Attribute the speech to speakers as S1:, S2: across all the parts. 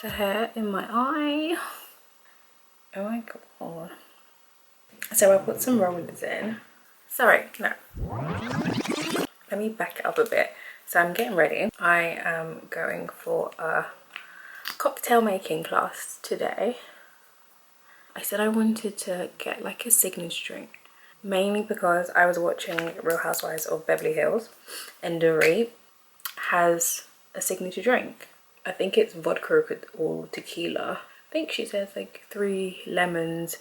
S1: The hair in my eye. Oh my god. So I put some rollers in. Sorry, no. Let me back it up a bit. So I'm getting ready. I am going for a cocktail making class today. I said I wanted to get like a signature drink. Mainly because I was watching Real Housewives of Beverly Hills and Dorit has a signature drink. I think it's vodka or tequila. I think she says like 3 lemons,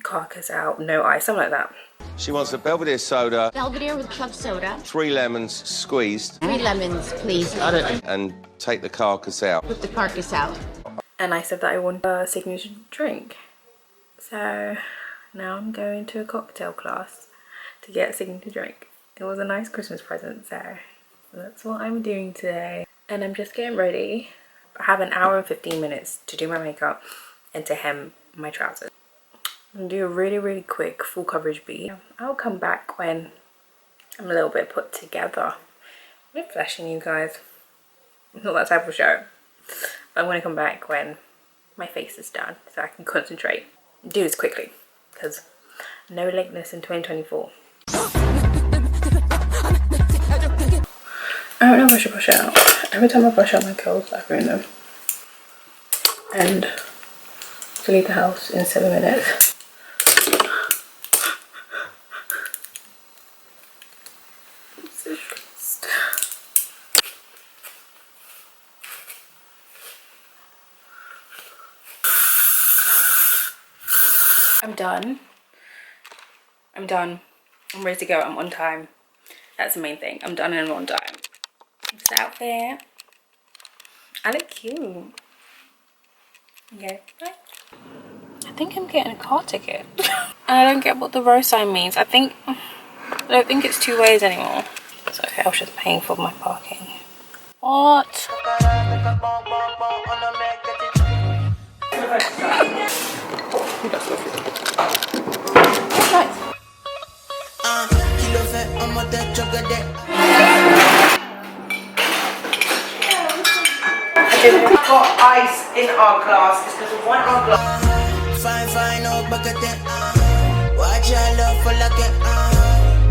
S1: carcass out, no ice, something like that.
S2: She wants a Belvedere soda.
S3: Belvedere with club soda.
S2: 3 lemons squeezed.
S3: 3 lemons, please.
S2: And take the carcass out.
S3: With the carcass out.
S1: And I said that I want a signature drink. So now I'm going to a cocktail class to get a signature drink. It was a nice Christmas present, so that's what I'm doing today. And I'm just getting ready. I have an hour and 15 minutes to do my makeup and to hem my trousers. I'm gonna do a really quick full coverage beat. I'll come back when I'm a little bit put together. I'm flashing you guys. It's not that type of show. But I'm gonna come back when my face is done so I can concentrate. Do this quickly because no lateness in 2024. I don't know if I should brush it out. Every time I brush out my curls, I ruin them. And to leave the house in 7 minutes. I'm so stressed. I'm done. I'm ready to go. I'm on time. That's the main thing. I'm done and I'm on time. This outfit. I look cute. Okay, bye. I think I'm getting a car ticket. And I don't get what the row sign means. I don't think it's 2 ways anymore. So okay, I was just paying for my parking. What?
S4: We've got ice in our glass. It's because we want our glass. Fine, no bucket. Watch your love for like it.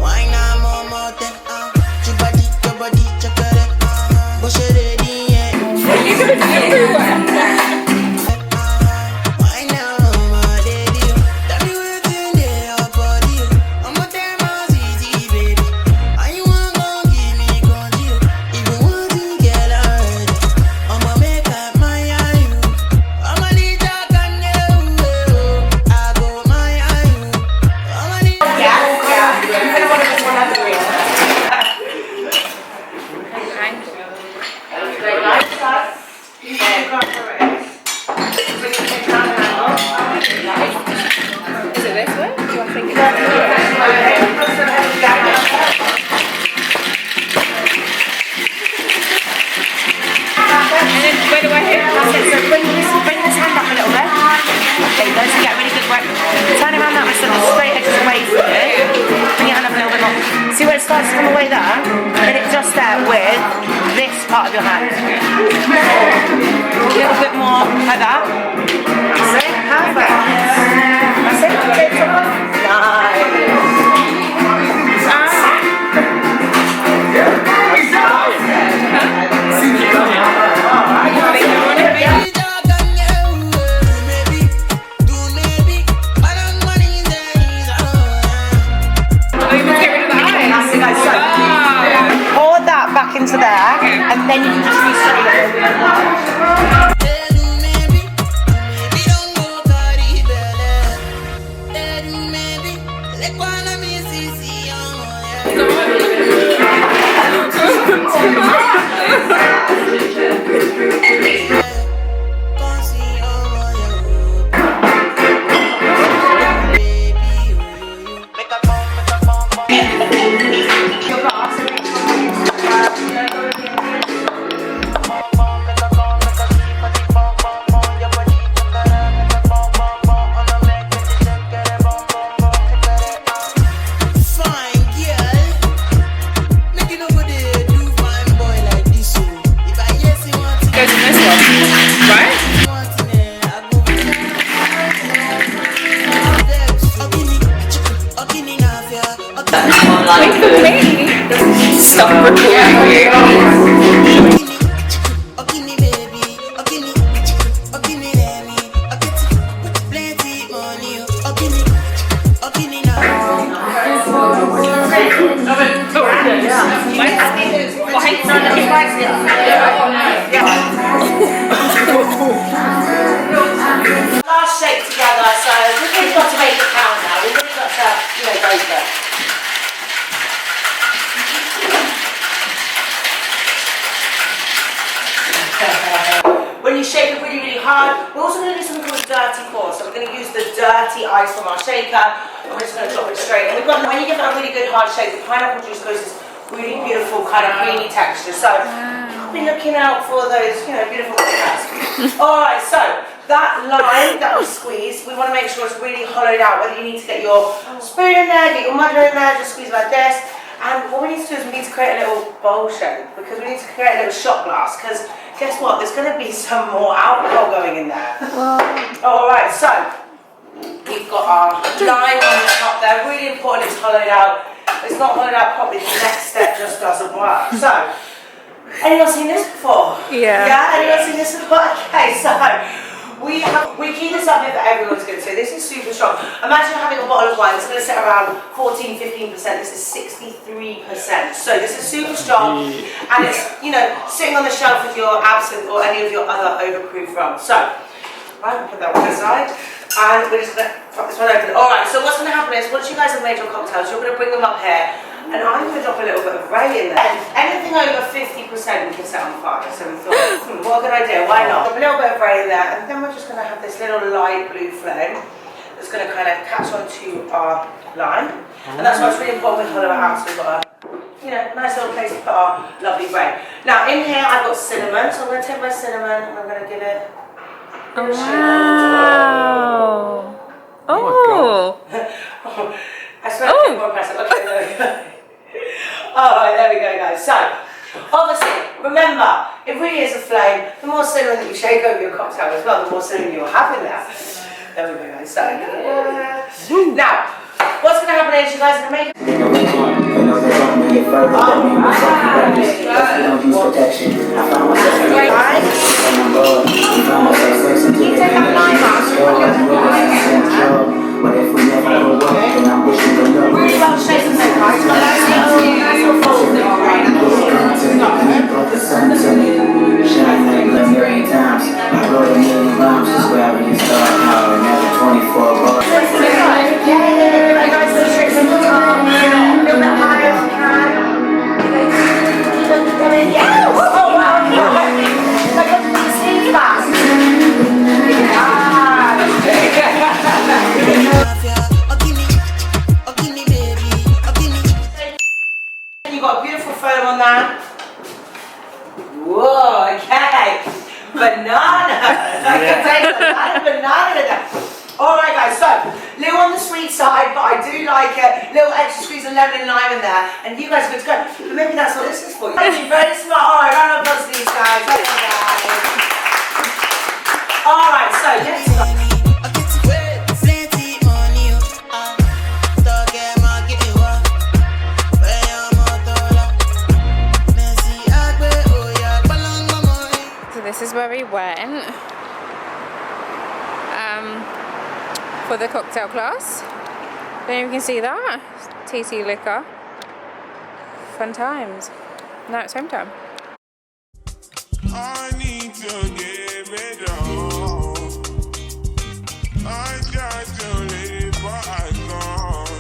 S4: Why not more? Your body, chocolate. Push it in, yeah. You guys everywhere. Starts to come away there, and it's just there with this part of your hand. A little bit more like that. That's it, perfect. That's it, take it off. Into there, and then you can just reset it.
S1: Wait for me. Stop recording you.
S5: Last shake together, so we've really got to make it count now. We've really got to, go for it. When you shake it really, really hard, we're also going to do something called dirty pour. So we're going to use the dirty ice from our shaker. I'm just going to drop it straight. And we've got, when you give it a really good hard shake, the pineapple juice goes this really beautiful kind of creamy texture. So I'll be looking out for those, beautiful cuts. All right, so that lime that we squeezed, we want to make sure it's really hollowed out. Whether you need to get your spoon in there, get your muddler in there, just squeeze like this. And what we need to do is we need to create a little bowl shape, because we need to create a little shot glass, because guess what, there's going to be some more alcohol going in there. Alright, so we've got our lime on the top there, really important it's hollowed out. If it's not hollowed out properly, the next step just doesn't work. So, anyone seen this before? Yeah. Yeah, anyone seen this before? Okay, so we keep this up here for everyone's good. So this is super strong. Imagine having a bottle of wine. It's going to sit around 14-15%. This is 63%. So this is super strong, and it's sitting on the shelf with your absinthe or any of your other overproof rums. So right, we'll put that one aside, and we're just going to pop this one open. All right. So what's going to happen is once you guys have made your cocktails, you're going to bring them up here. And I'm going to drop a little bit of ray in there. Anything over 50% we can set on fire. So we thought, what a good idea, why not? Drop a little bit of ray in there, and then we're just going to have this little light blue flame that's going to kind of catch onto our lime. And that's why it's really important we hollow it out, so we've got a nice little place to put our lovely ray. Now in here I've got cinnamon, so I'm going to take my cinnamon and I'm going to give it a
S1: Wow. Oh.
S5: I swear it's more impressive. Okay, there we go. Alright, there we go, guys. So, obviously, remember, it really is a flame. The more cinnamon that you shake over your cocktail as well, the more cinnamon you'll have in there. There we go, guys. So, now, what's going to happen is you guys are going to make
S6: But if we never go up, then I'm wishing the love.
S5: really well shaking them, guys.
S6: Shine like a million times. I wrote a million rhymes, just grabbing your star power. Another 24 bars.
S5: Yeah, you guys will shake some more. A little bit higher if you can. Yeah! Oh, wow. Like, look at the sleeves back. You got a beautiful foam on that. Whoa, okay. Banana. I can taste a lot of banana in there. Alright guys, so little on the sweet side, but I do like it. Little extra squeeze of lemon and lime in there. And you guys are good to go. But maybe that's what this is for you. Thank you, very smart. Alright, round of applause to these guys. Well done, guys. Alright, so let's start.
S1: This is where we went for the cocktail class. Don't know if you can see that. TC liquor. Fun times. Now it's home time.
S7: I need to give it all. I got to live what I got.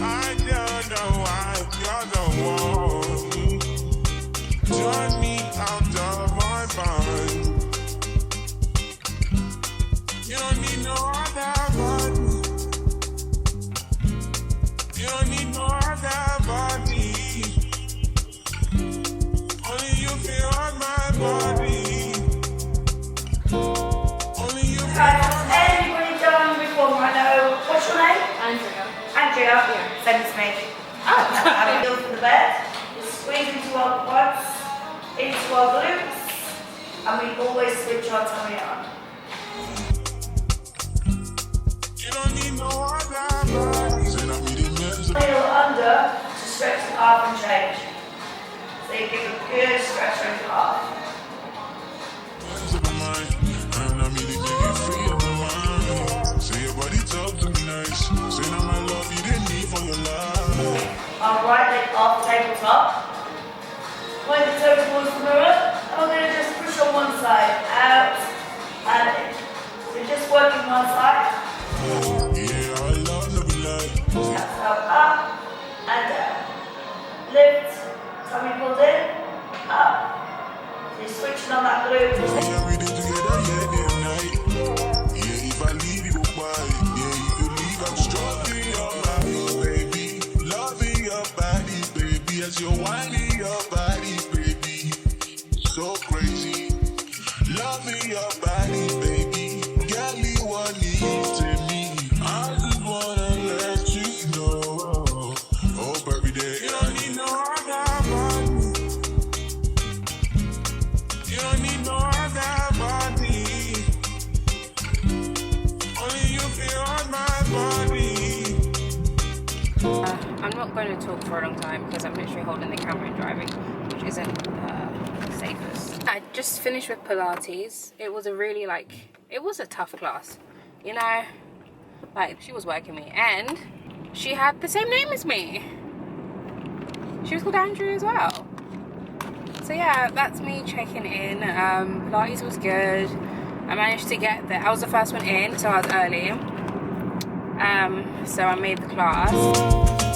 S7: I don't know why you're the one. Turn me out of my mind. You don't need no other body. You don't need no other body. Only you feel on my body. Only you feel on my
S5: Everybody done before I know. What's your name?
S3: Andrea.
S5: Andrea? Yeah. Send it to me. Oh. Feel for the bed. Squeeze into our quads, into our glutes, and we always switch our tummy on.
S7: You don't need no other body.
S5: Feel calf and change. So you give a good stretch on your calf. Alright, leg off tabletop. Point the toe towards the mirror, and we're going to just push on one side, out and in. So you're just working one side. That's up and down. Lift, tummy pulled in, up. So you're switching on that glute.
S7: You're whining your body, baby, so crazy. Loving your body, baby. Get me what needs to me. I just wanna let you know. Hope every day you don't need no other body. You don't need no other body. Only you feel on my body.
S1: I'm not going to talk for a long time because I'm literally holding the camera and driving, which isn't safest. I just finished with Pilates. It was a really it was a tough class, you know, like she was working me and she had the same name as me. She was called Andrea as well. So yeah, that's me checking in. Pilates was good. I managed to get there. I was the first one in, so I was early. So I made the class.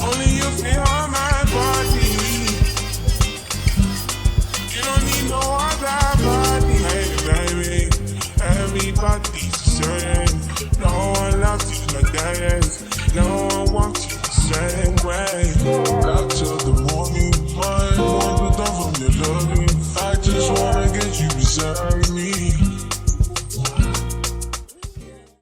S7: Only you feel on my body. You don't need no other body. Hey baby, everybody's the same. No one loves you like that.